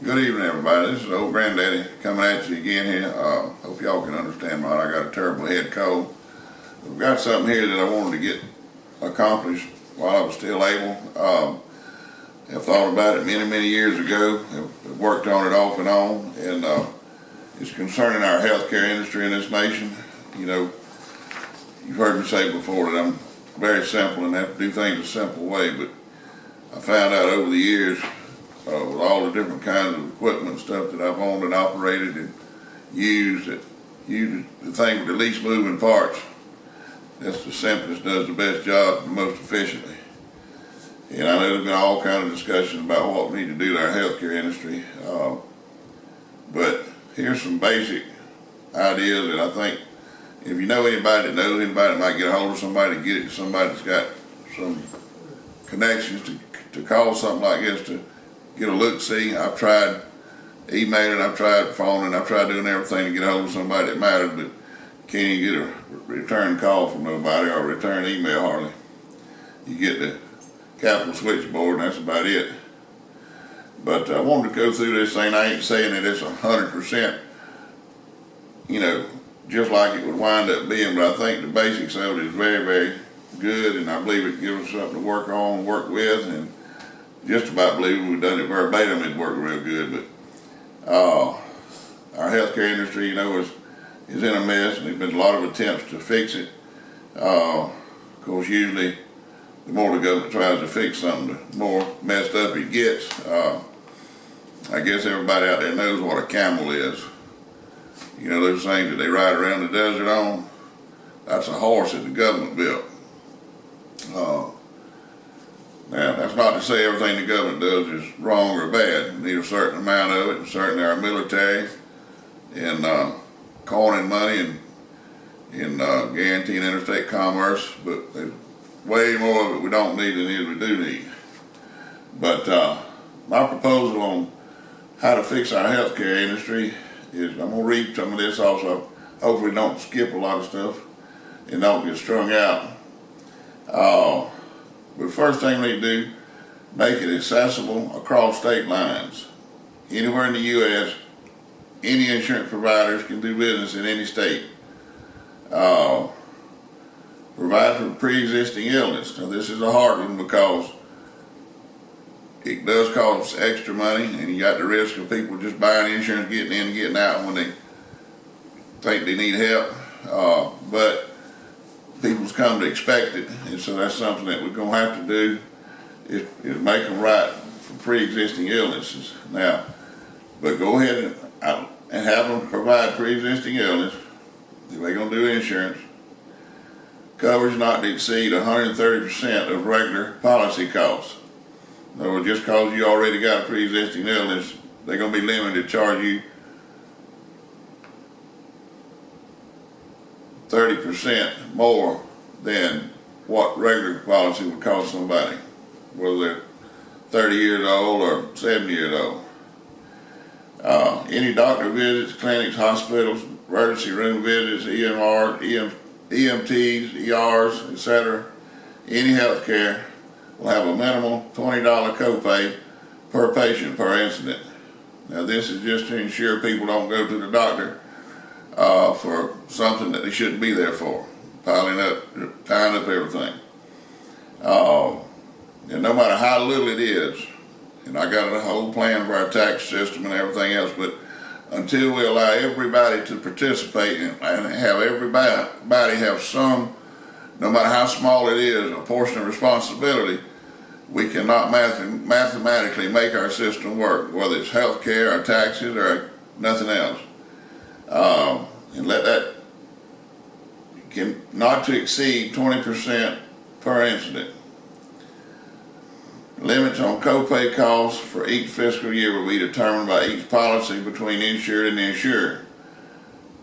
Good evening, everybody. This is old Granddaddy coming at you again here. Hope y'all can understand me. I got a terrible head cold. We've got something here that I wanted to get accomplished while I was still able. I've thought about it many years ago. I've worked on it off and on, and it's concerning our healthcare industry in this nation. You know, you've heard me say before that I'm very simple and have to do things a simple way, but I found out over the years with all the different kinds of equipment and stuff that I've owned and operated and used, the thing with the least moving parts, that's the simplest, does the best job the most efficiently. And I know there's been all kinds of discussions about what we need to do to our healthcare industry, but here's some basic ideas that I think if you know anybody that knows anybody that might get a hold of somebody, get it to somebody that's got some connections to call something like this to get a look-see. I've tried emailing, I've tried phoning, I've tried doing everything to get a hold of somebody that mattered, but can't even get a return call from nobody or a return email hardly. You get the Capitol switchboard and that's about it. But I wanted to go through this thing. I ain't saying that it's 100%, you know, just like it would wind up being, but I think the basics of it is very good, and I believe it gives us something to work on, work with, and just about believe we've done it verbatim, it'd work real good. But our healthcare industry, you know, is in a mess, and there's been a lot of attempts to fix it. Of course, usually the more the government tries to fix something, the more messed up it gets. I guess everybody out there knows what a camel is. You know, those things that they ride around the desert on, that's a horse that the government built. Now, that's not to say everything the government does is wrong or bad. We need a certain amount of it, and certainly our military, and coining money and guaranteeing interstate commerce, but there's way more of it we don't need than we do need. But my proposal on how to fix our healthcare industry is, I'm going to read some of this also. Hopefully don't skip a lot of stuff and don't get strung out. But first thing we need to do, make it accessible across state lines. Anywhere in the U.S., any insurance providers can do business in any state. Provide for pre-existing illness. Now this is a hard one because it does cost extra money, and you got the risk of people just buying insurance, getting in and getting out when they think they need help. But people's come to expect it, and so that's something that we're going to have to do is make them right for pre-existing illnesses. Now, but go ahead and have them provide pre-existing illness. If they're going to do insurance, coverage not to exceed 130% of regular policy costs. In other words, just because you already got a pre-existing illness, they're going to be limited to charge you 30% more than what regular policy would cost somebody, whether they're 30 years old or 70 years old. Any doctor visits, clinics, hospitals, emergency room visits, EMTs, ERs, etc., any health care will have a minimal $20 copay per patient per incident. Now this is just to ensure people don't go to the doctor for something that they shouldn't be there for, piling up, tying up everything. And no matter how little it is, and I got a whole plan for our tax system and everything else, but until we allow everybody to participate and have everybody have some, no matter how small it is, a portion of responsibility, we cannot mathematically make our system work, whether it's health care or taxes or nothing else. And let that not to exceed 20% per incident. Limits on copay costs for each fiscal year will be determined by each policy between insured and insured.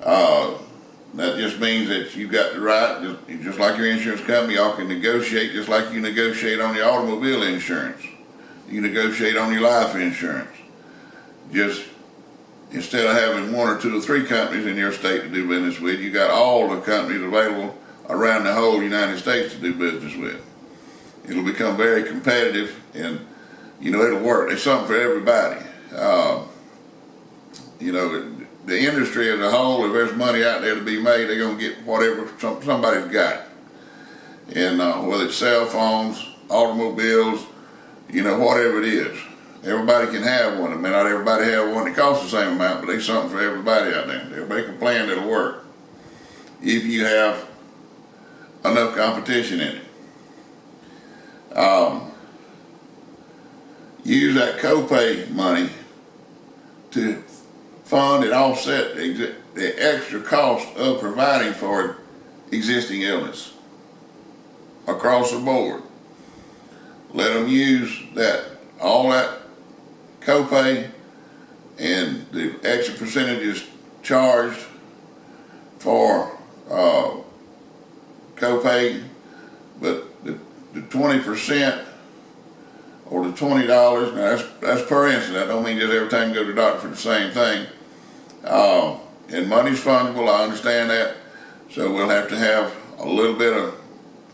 That just means that you've got the right, just like your insurance company, y'all can negotiate just like you negotiate on your automobile insurance. You negotiate on your life insurance. Just instead of having one or two or three companies in your state to do business with, you got all the companies available around the whole United States to do business with. It'll become very competitive, and you know, it'll work. There's something for everybody. You know, the industry as a whole, if there's money out there to be made, they're going to get whatever somebody's got. And whether it's cell phones, automobiles, you know, whatever it is, everybody can have one. I mean, not everybody have one that costs the same amount, but there's something for everybody out there. Everybody can plan that'll work if you have enough competition in it. Use that copay money to fund and offset the extra cost of providing for existing illness across the board. Let them use all that copay and the extra percentages charged for copay, but the 20% or the $20, now that's per incident. That don't mean just every time you go to the doctor for the same thing. And money's fungible, I understand that. So we'll have to have a little bit of,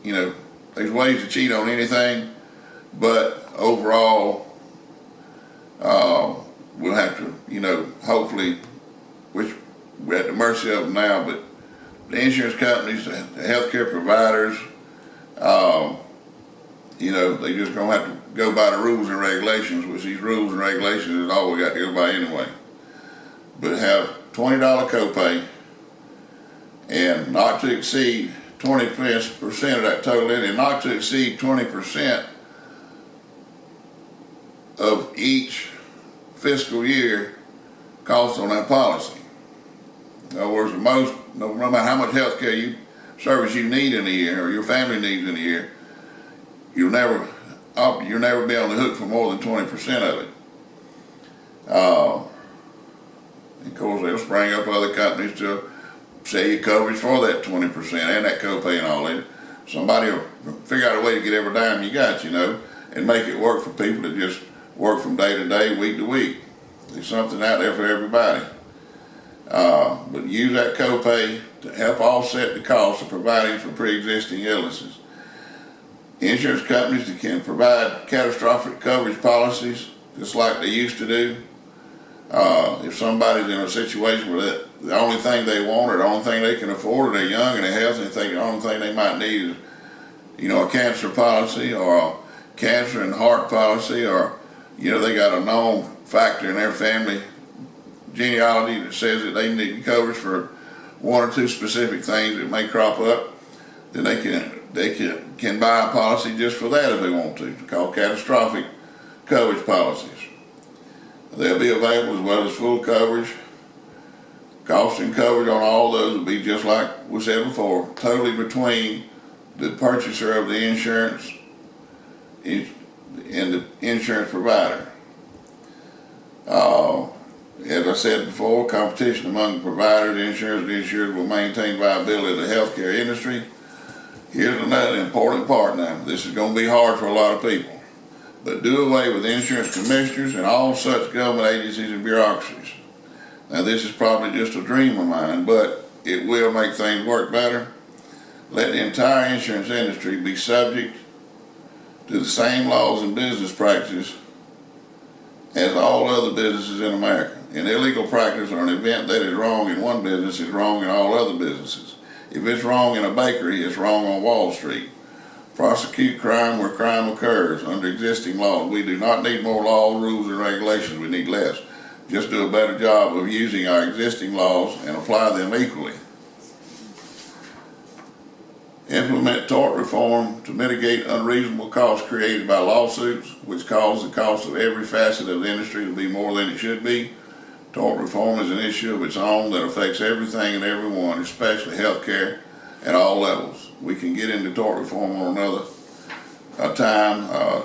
you know, there's ways to cheat on anything, but overall, we'll have to, you know, hopefully, which we're at the mercy of them now, but the insurance companies, the healthcare providers, you know, they just gonna have to go by the rules and regulations, which these rules and regulations is all we got to go by anyway. But have $20 copay and not to exceed 20% of that total in, and not to exceed 20% of each fiscal year cost on that policy. In other words, no matter how much health care service you need in a year, or your family needs in a year, you'll never be on the hook for more than 20% of it. Of course, they'll spring up other companies to sell you coverage for that 20% and that copay and all that. Somebody will figure out a way to get every dime you got, you know, and make it work for people that just work from day to day, week to week. There's something out there for everybody. But use that copay to help offset the cost of providing for pre-existing illnesses. Insurance companies that can provide catastrophic coverage policies, just like they used to do. If somebody's in a situation where the only thing they want or the only thing they can afford, or they're young and they're healthy, and think the only thing they might need is, you know, a cancer policy or a cancer and heart policy, or, you know, they got a known factor in their family genealogy that says that they need coverage for one or two specific things that may crop up, then they can buy a policy just for that if they want to. It's called catastrophic coverage policies. They'll be available as well as full coverage. Cost and coverage on all those will be just like we said before, totally between the purchaser of the insurance and the insurance provider. As I said before, competition among the providers, the insurers will maintain viability of the healthcare industry. Here's another important part now. This is going to be hard for a lot of people. But do away with insurance commissioners and all such government agencies and bureaucracies. Now, this is probably just a dream of mine, but it will make things work better. Let the entire insurance industry be subject to the same laws and business practices as all other businesses in America. An illegal practice or an event that is wrong in one business is wrong in all other businesses. If it's wrong in a bakery, it's wrong on Wall Street. Prosecute crime where crime occurs under existing laws. We do not need more laws, rules, and regulations. We need less. Just do a better job of using our existing laws and apply them equally. Implement tort reform to mitigate unreasonable costs created by lawsuits, which cause the cost of every facet of the industry to be more than it should be. Tort reform is an issue of its own that affects everything and everyone, especially health care at all levels. We can get into tort reform on another time,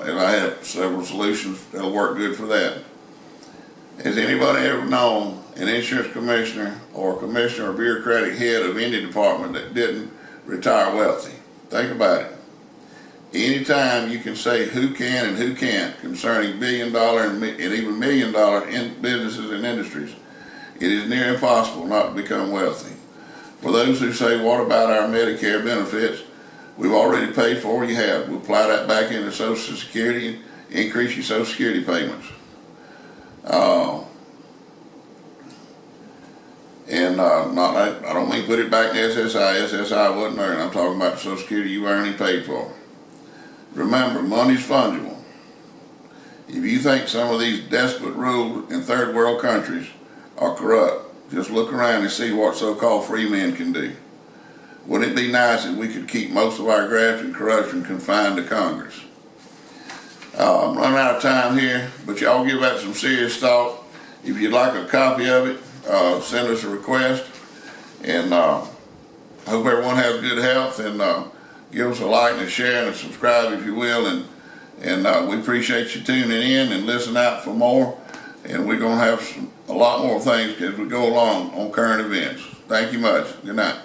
and I have several solutions that'll work good for that. Has anybody ever known an insurance commissioner or bureaucratic head of any department that didn't retire wealthy? Think about it. Anytime you can say who can and who can't concerning billion-dollar and even million-dollar businesses and industries, it is near impossible not to become wealthy. For those who say, what about our Medicare benefits? We've already paid for what you have. We'll apply that back into Social Security and increase your Social Security payments. And I don't mean put it back in SSI. SSI wasn't earned. I'm talking about the Social Security you earned and paid for. Remember, money's fungible. If you think some of these desperate ruled in third world countries are corrupt, just look around and see what so-called free men can do. Wouldn't it be nice if we could keep most of our graft and corruption confined to Congress? I'm running out of time here, but y'all give that some serious thought. If you'd like a copy of it, send us a request. And I hope everyone has good health, and give us a like and a share and a subscribe if you will. And we appreciate you tuning in and listen out for more. And we're going to have a lot more things as we go along on current events. Thank you much. Good night.